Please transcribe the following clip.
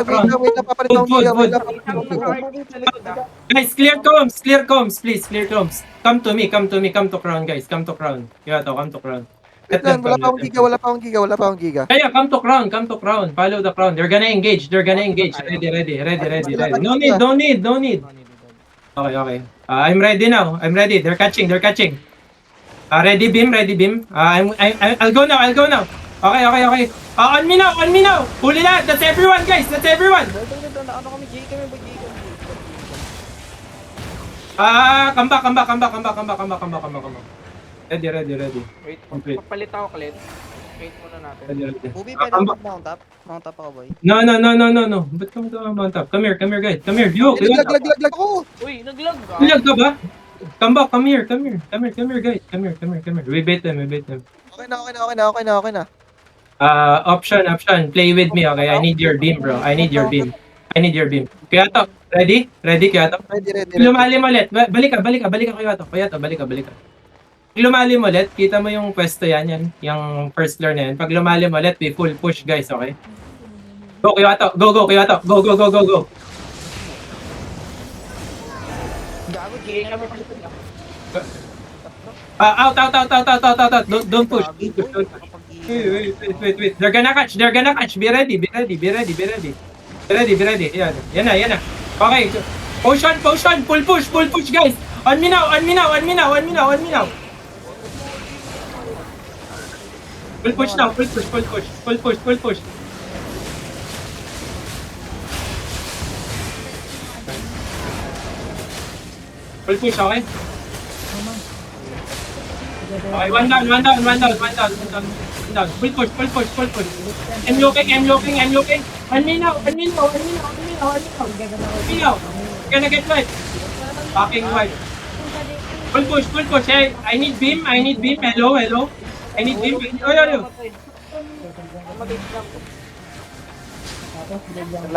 Wait lang, papalit akong giga. Wait lang, papalit akong giga. Guys, clear comms, please, clear comms. Come to crown, guys, come to crown. Yato, come to crown. Wait lang, wala pa akong giga, wala pa akong giga, wala pa akong giga. Kaya, come to crown, follow the crown. They're gonna engage. Ready. No need. Okay. I'm ready now. They're catching. Ready beam. I'll go now. Okay. On me now. Huli lahat. That's everyone, guys. Ano kami, Jay kami, ba Jay kami? Come back. Ready. Wait, Complete. papalit ako, Clint. Wait muna natin. Ready. Ubi, pwede ako mag-mount up? Mount up ako, boy. No. Ba't ka mag-mount up? Come here, guys. Come here. Yo, Lag ako. Uy, naglag ka. Ilag ka ba? Come back. Come here, guys. Come here. We bait them. Okay na. Option. Play with me, okay? I need your beam, bro. Kaya to, ready? Kaya to. Ready. Lumalim ulit. Balik ka, kaya to. Balik ka. Lumalim ulit, kita mo yung pwesto yan. Yung first floor na yan. Pag lumalim ulit, we full push, guys, okay? Go, Kyato. Go. Gago, Jay kami. Out. Don't push. Wait. They're gonna catch. Be ready. Yan na. Okay. Potion. Full push, guys. On me now. Full push now. Full push. Full push, okay? Okay, one down. Full push. I'm looking. On me now. Gonna get wet. Fucking wet. Full push. Hey, I need beam. Hello. I need beam. Yo. Mamatay lang.